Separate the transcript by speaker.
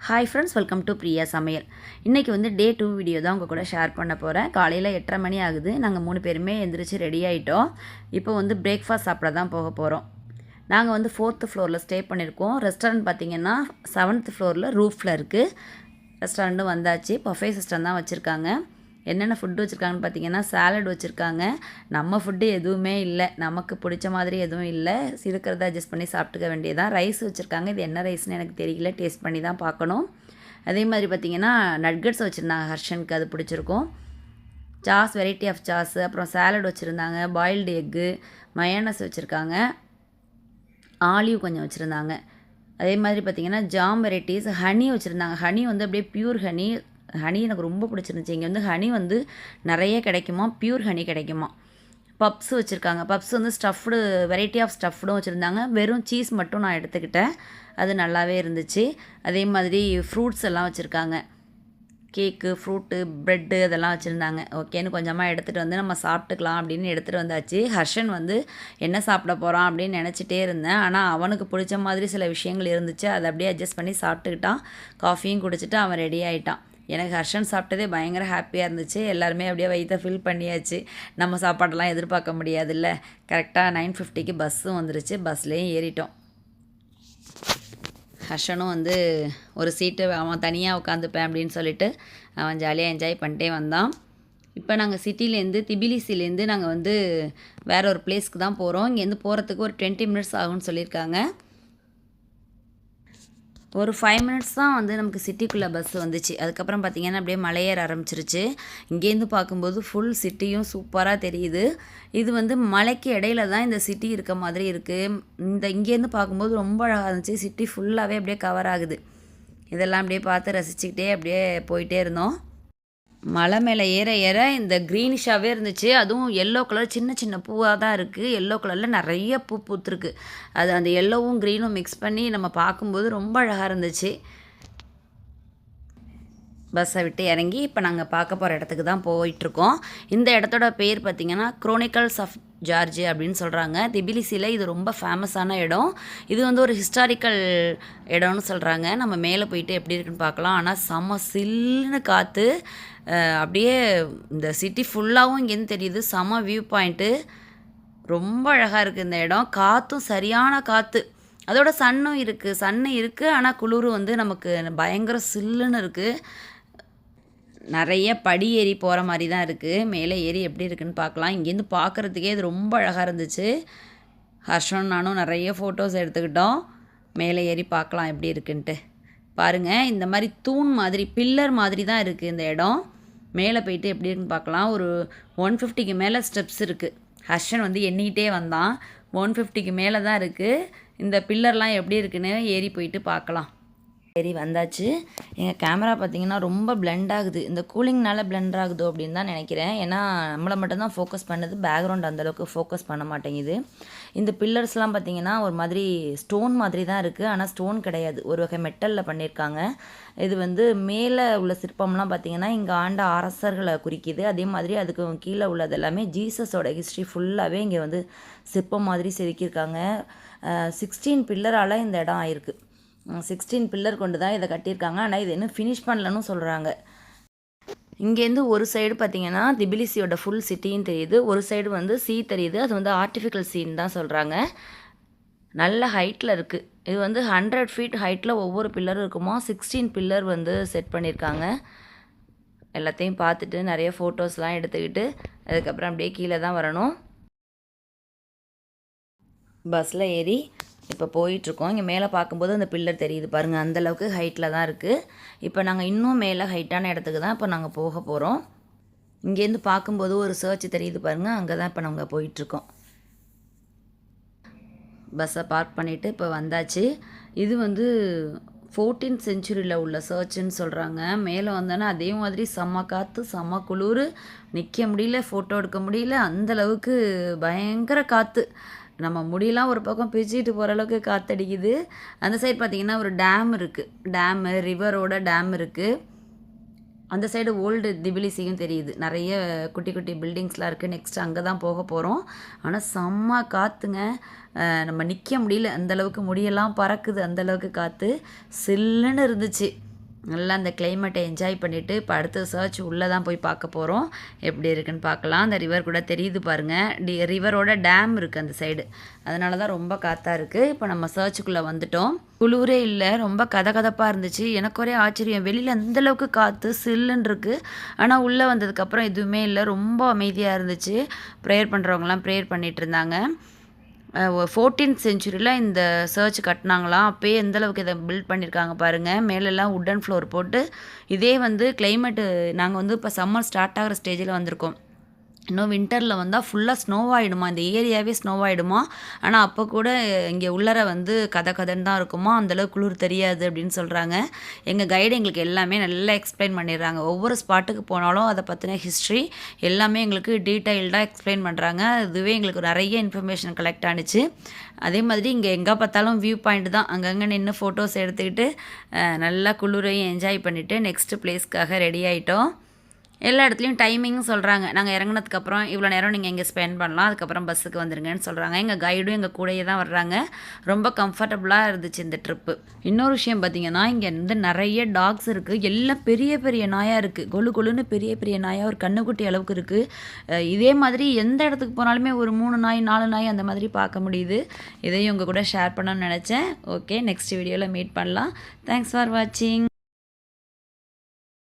Speaker 1: Hi friends, welcome to Priya சமையல். இன்றைக்கி வந்து டே 2 வீடியோ தான் உங்கள் கூட ஷேர் பண்ண போகிறேன். காலையில் 8:30 மணி ஆகுது. நாங்கள் 3 பேருமே எந்திரிச்சு ரெடி ஆகிட்டோம். இப்போ வந்து பிரேக்ஃபாஸ்ட் சாப்பிட தான் போக போகிறோம். நாங்கள் வந்து 4th ஃப்ளோரில் ஸ்டே பண்ணியிருக்கோம். ரெஸ்டாரண்ட் பார்த்திங்கன்னா 7th ஃப்ளோரில் ரூஃபில் இருக்குது. ரெஸ்டாரண்ட்டும் வந்தாச்சு. பஃபே சிஸ்டம் தான் வச்சுருக்காங்க. என்னென்ன ஃபுட்டு வச்சுருக்காங்கன்னு பார்த்தீங்கன்னா சாலட் வச்சுருக்காங்க. நம்ம ஃபுட்டு எதுவுமே இல்லை, நமக்கு பிடிச்ச மாதிரி எதுவும் இல்லை. இருக்கிறத அட்ஜஸ்ட் பண்ணி சாப்பிட்டுக்க வேண்டியதான். ரைஸ் வச்சுருக்காங்க. இது என்ன ரைஸ்னு எனக்கு தெரியல, டேஸ்ட் பண்ணி தான் பார்க்கணும். அதே மாதிரி பார்த்திங்கன்னா நட்கட்ஸ் வச்சுருந்தாங்க. ஹர்ஷனுக்கு அது பிடிச்சிருக்கும். சாஸ், வெரைட்டி ஆஃப் சாஸ், அப்புறம் சாலட் வச்சுருந்தாங்க. பாயில்டு எக்கு, மயோனஸ் வச்சுருக்காங்க. ஆலிவ் கொஞ்சம் வச்சுருந்தாங்க. அதே மாதிரி பார்த்திங்கன்னா ஜாம் வெரைட்டிஸ், ஹனி வச்சுருந்தாங்க. ஹனி வந்து அப்படியே ப்யூர் ஹனி எனக்கு ரொம்ப பிடிச்சிருந்துச்சி. இங்கே வந்து ஹனி வந்து நிறைய கிடைக்குமா, ப்யூர் ஹனி கிடைக்குமா. பப்ஸ் வச்சுருக்காங்க. பப்ஸ் வந்து ஸ்டஃப்டு, வெரைட்டி ஆஃப் ஸ்டஃப்டும் வச்சுருந்தாங்க. வெறும் சீஸ் மட்டும் நான் எடுத்துக்கிட்டேன். அது நல்லாவே இருந்துச்சு. அதே மாதிரி ஃப்ரூட்ஸ் எல்லாம் வச்சுருக்காங்க. கேக்கு, ஃப்ரூட்டு, ப்ரெட்டு அதெல்லாம் வச்சுருந்தாங்க. ஓகேன்னு கொஞ்சமாக எடுத்துகிட்டு வந்து நம்ம சாப்பிட்டுக்கலாம் அப்படின்னு எடுத்துகிட்டு வந்தாச்சு. ஹர்ஷன் வந்து என்ன சாப்பிட போகிறான் அப்படின்னு நினச்சிட்டே இருந்தேன். ஆனால் அவனுக்கு பிடிச்ச மாதிரி சில விஷயங்கள் இருந்துச்சு. அதை அப்படியே அட்ஜஸ்ட் பண்ணி சாப்பிட்டுக்கிட்டான். காஃபியும் குடிச்சிட்டு அவன் ரெடி ஆகிட்டான். எனக்கு ஹர்ஷன் சாப்பிட்டதே பயங்கர ஹாப்பியாக இருந்துச்சு. எல்லாருமே அப்படியே வயிற்றை ஃபில் பண்ணியாச்சு. நம்ம சாப்பாடெல்லாம் எதிர்பார்க்க முடியாதுல்ல. கரெக்டாக 9:50க்கு பஸ்ஸும் வந்துருச்சு. பஸ்லேயும் ஏறிட்டோம். ஹர்ஷனும் வந்து ஒரு சீட்டு அவன் தனியாக உட்காந்துப்பேன் அப்படின்னு சொல்லிட்டு அவன் ஜாலியாக என்ஜாய் பண்ணிட்டே வந்தான். இப்போ நாங்கள் சிட்டிலேருந்து, திபிலிசிலேருந்து நாங்கள் வந்து வேற ஒரு பிளேஸ்க்கு தான் போகிறோம். இங்கேருந்து போகிறதுக்கு ஒரு 20 மினிட்ஸ் ஆகும்னு சொல்லியிருக்காங்க. ஒரு 5 மினிட்ஸ் தான் வந்து நமக்கு சிட்டிக்குள்ளே பஸ் வந்துச்சு. அதுக்கப்புறம் பார்த்திங்கன்னா அப்படியே மலையேற ஆரம்பிச்சிருச்சு. இங்கேருந்து பார்க்கும்போது ஃபுல் சிட்டியும் சூப்பராக தெரியுது. இது வந்து மலைக்கு இடையில தான் இந்த சிட்டி இருக்க மாதிரி இருக்குது. இங்கேருந்து பார்க்கும்போது ரொம்ப அழகாக இருந்துச்சு. சிட்டி ஃபுல்லாகவே அப்படியே கவர் ஆகுது. இதெல்லாம் அப்படியே பார்த்து ரசிச்சுக்கிட்டே அப்படியே போயிட்டே இருந்தோம். மலை மேலே ஏற ஏற இந்த க்ரீனிஷாகவே இருந்துச்சு. அதுவும் எல்லோ கலர், சின்ன சின்ன பூவாக தான் இருக்குது. எல்லோ கலரில் நிறைய பூ பூத்துருக்கு. அது அந்த எல்லோவும் க்ரீனும் மிக்ஸ் பண்ணி நம்ம பார்க்கும்போது ரொம்ப அழகாக இருந்துச்சு. பஸ்ஸை விட்டு இறங்கி இப்போ நாங்கள் பார்க்க போகிற இடத்துக்கு தான் போயிட்டுருக்கோம். இந்த இடத்தோட பேர் பார்த்திங்கன்னா குரோனிக்கல்ஸ் ஆஃப் ஜார்ஜ் அப்படின்னு சொல்கிறாங்க. திபிலிசியில் இது ரொம்ப ஃபேமஸான இடம். இது வந்து ஒரு ஹிஸ்டாரிக்கல் இடம்னு சொல்கிறாங்க. நம்ம மேலே போயிட்டு எப்படி இருக்குன்னு பார்க்கலாம். ஆனால் செம்ம சில்லுன்னு காற்று, அப்படியே இந்த சிட்டி ஃபுல்லாகவும் இங்கேருந்து தெரியுது. செம்ம வியூ பாயிண்ட்டு, ரொம்ப அழகாக இருக்குது இந்த இடம். காற்றும் சரியான காற்று. அதோட சன்னு இருக்குது. ஆனால் குளிர் வந்து நமக்கு பயங்கர சில்லுன்னு இருக்குது. நிறைய படி ஏறி போகிற மாதிரி தான் இருக்குது. மேலே ஏறி எப்படி இருக்குதுன்னு பார்க்கலாம். இங்கேருந்து பார்க்குறதுக்கே இது ரொம்ப அழகாக இருந்துச்சு. ஹர்ஷனும் நானும் நிறைய ஃபோட்டோஸ் எடுத்துக்கிட்டோம். மேலே ஏறி பார்க்கலாம் எப்படி இருக்குன்ட்டு. பாருங்கள், இந்த மாதிரி தூண் மாதிரி, பில்லர் மாதிரி தான் இருக்குது இந்த இடம். மேலே போயிட்டு எப்படி இருக்குன்னு பார்க்கலாம். ஒரு 150க்கு மேலே ஸ்டெப்ஸ் இருக்குது. ஹர்ஷன் வந்து எண்ணிக்கிட்டே வந்தான். 150க்கு மேலே தான் இருக்குது. இந்த பில்லர்லாம் எப்படி இருக்குன்னு ஏறி போயிட்டு பார்க்கலாம். சரி, வந்தாச்சு. எங்கள் கேமரா பார்த்திங்கன்னா ரொம்ப பிளெண்ட் ஆகுது. இந்த கூலிங்னால பிளெண்ட் ஆகுதோ அப்படின்னு தான் நினைக்கிறேன். ஏன்னா நம்மளை மட்டும்தான் ஃபோக்கஸ் பண்ணுது, பேக்ரவுண்ட் அந்தளவுக்கு ஃபோக்கஸ் பண்ண மாட்டேங்குது. இந்த பில்லர்ஸ்லாம் பார்த்திங்கன்னா ஒரு மாதிரி ஸ்டோன் மாதிரி தான் இருக்குது. ஆனால் ஸ்டோன் கிடையாது, ஒரு வகை மெட்டலில் பண்ணியிருக்காங்க. இது வந்து மேலே உள்ள சிற்பம்லாம் பார்த்திங்கன்னா இங்கே ஆண்ட அரசர்களை குறிக்குது. அதே மாதிரி அதுக்கு கீழே உள்ளது எல்லாமே ஜீசஸோட ஹிஸ்ட்ரி ஃபுல்லாகவே இங்கே வந்து சிற்பம் மாதிரி செதுக்கியிருக்காங்க. 16 பில்லரால் இந்த இடம் ஆயிருக்கு. 16 பில்லர் கொண்டு தான் இதை கட்டியிருக்காங்க. ஆனால் இது இன்னும் ஃபினிஷ் பண்ணலன்னு சொல்கிறாங்க. இங்கேருந்து ஒரு சைடு பார்த்திங்கன்னா திபிலிசியோட ஃபுல் சிட்டின்னு தெரியுது. ஒரு சைடு வந்து சீ தெரியுது. அது வந்து ஆர்டிஃபிஷியல் சீன் தான் சொல்கிறாங்க. நல்ல ஹைட்டில் இருக்குது. இது வந்து 100 ஃபீட் ஹைட்டில் ஒவ்வொரு பில்லரும் இருக்குமா. 16 பில்லர் வந்து செட் பண்ணியிருக்காங்க. எல்லாத்தையும் பார்த்துட்டு நிறைய ஃபோட்டோஸ்லாம் எடுத்துக்கிட்டு அதுக்கப்புறம் அப்படியே கீழே தான் வரணும். பஸ்ஸில் ஏறி இப்போ போயிட்டுருக்கோம். இங்கே மேலே பார்க்கும்போது அந்த பில்லர் தெரியுது பாருங்கள். அந்தளவுக்கு ஹைட்டில் தான் இருக்குது. இப்போ நாங்கள் இன்னும் மேலே ஹைட்டான இடத்துக்கு தான் இப்போ நாங்கள் போக போகிறோம். இங்கேருந்து பார்க்கும்போது ஒரு சர்ச் தெரியுது பாருங்கள். அங்கே தான் இப்போ நாங்கள் போயிட்டுருக்கோம். பஸ்ஸை பார்க் பண்ணிவிட்டு இப்போ வந்தாச்சு. இது வந்து 14th செஞ்சுரியில் உள்ள சர்ச்சுன்னு சொல்கிறாங்க. மேலே வந்தோன்னா அதே மாதிரி செம்ம காற்று, செம்ம குளிர், நிற்க முடியல, ஃபோட்டோ எடுக்க முடியல. அந்தளவுக்கு பயங்கர காற்று. நம்ம முடியெல்லாம் ஒரு பக்கம் பிச்சுட்டு போகிற அளவுக்கு காற்றடிக்குது. அந்த சைடு பார்த்திங்கன்னா ஒரு டேம் இருக்குது. ரிவரோட டேம் இருக்குது. அந்த சைடு ஓல்டு திபிலிசியும் தெரியுது. நிறைய குட்டி குட்டி பில்டிங்ஸ்லாம் இருக்குது. நெக்ஸ்ட் அங்கே தான் போக போகிறோம். ஆனால் செம்ம காற்றுங்க. நம்ம நிற்க முடியல, அந்தளவுக்கு முடியெல்லாம் பறக்குது. அந்தளவுக்கு காற்று சில்லுன்னு இருந்துச்சு. நல்லா அந்த கிளைமேட்டை என்ஜாய் பண்ணிவிட்டு இப்போ அடுத்த சர்ச் உள்ளே தான் போய் பார்க்க போகிறோம். எப்படி இருக்குன்னு பார்க்கலாம். அந்த ரிவர் கூட தெரியுது பாருங்கள். ரிவரோட டேம் இருக்குது அந்த சைடு. அதனால தான் ரொம்ப காற்றா இருக்குது. இப்போ நம்ம சர்ச்சுக்குள்ளே வந்துட்டோம். குளிரே இல்லை, ரொம்ப கதகதப்பாக இருந்துச்சு. எனக்கு ஒரே ஆச்சரியம், வெளியில் அந்தளவுக்கு காற்று சில்லுன்னு இருக்குது. ஆனால் உள்ளே வந்ததுக்கப்புறம் எதுவுமே இல்லை, ரொம்ப அமைதியாக இருந்துச்சு. ப்ரேயர் பண்ணுறவங்களாம் ப்ரேயர் பண்ணிகிட்டு இருந்தாங்க. 14th செஞ்சுரியில் இந்த சர்ச் கட்டினாங்களாம். அப்போயே எந்தளவுக்கு இதை பில்ட் பண்ணியிருக்காங்க பாருங்கள். மேலெல்லாம் உட்டன் ஃப்ளோர் போட்டு. இதே வந்து கிளைமேட்டு நாங்கள் வந்து இப்போ சம்மர் ஸ்டார்ட் ஆகிற ஸ்டேஜில் வந்திருக்கோம். இன்னும் வின்டரில் வந்தால் ஃபுல்லாக ஸ்னோவாகிடுமா, இந்த ஏரியாவே ஸ்னோவாகிடுமா. ஆனால் அப்போ கூட இங்கே உள்ளர வந்து கதன்னு தான் இருக்குமா, அந்தளவுக்கு குளிர் தெரியாது அப்படின்னு சொல்கிறாங்க. எங்கள் கைடு எங்களுக்கு எல்லாமே நல்லா எக்ஸ்பிளைன் பண்ணிடுறாங்க. ஒவ்வொரு ஸ்பாட்டுக்கு போனாலும் அதை பற்றின ஹிஸ்ட்ரி எல்லாமே எங்களுக்கு டீட்டெயில்டாக எக்ஸ்பிளைன் பண்ணுறாங்க. இதுவே எங்களுக்கு நிறைய இன்ஃபர்மேஷன் கலெக்ட் ஆனிச்சு. அதே மாதிரி இங்கே எங்கே பார்த்தாலும் வியூ பாயிண்ட் தான். அங்கங்கே நின்று ஃபோட்டோஸ் எடுத்துக்கிட்டு நல்லா குளிரையும் என்ஜாய் பண்ணிவிட்டு நெக்ஸ்ட்டு பிளேஸ்க்காக ரெடி ஆகிட்டோம். எல்லா இடத்துலையும் டைமிங்கும் சொல்கிறாங்க. நாங்கள் இறங்கினதுக்கப்புறம் இவ்வளோ நேரம் நீங்கள் இங்கே ஸ்பெண்ட் பண்ணலாம், அதுக்கப்புறம் பஸ்ஸுக்கு வந்துருங்கன்னு சொல்கிறாங்க. எங்கள் கைடும் எங்கள் கூடயே தான் வர்றாங்க. ரொம்ப கம்ஃபர்டபுளாக இருந்துச்சு இந்த ட்ரிப்பு. இன்னொரு விஷயம் பார்த்திங்கன்னா, இங்கே வந்து நிறைய டாக்ஸ் இருக்குது. எல்லாம் பெரிய பெரிய நாயாக இருக்குது. கொழுன்னு பெரிய பெரிய நாயாக ஒரு கண்ணுக்குட்டி அளவுக்கு இருக்குது. இதே மாதிரி எந்த இடத்துக்கு போனாலுமே ஒரு 3 நாய் 4 நாய் அந்த மாதிரி பார்க்க முடியுது. இதையும் உங்கள் கூட ஷேர் பண்ணணும்னு நினச்சேன். ஓகே, நெக்ஸ்ட் வீடியோவில் மீட் பண்ணலாம். தேங்க்ஸ் ஃபார் வாட்சிங்.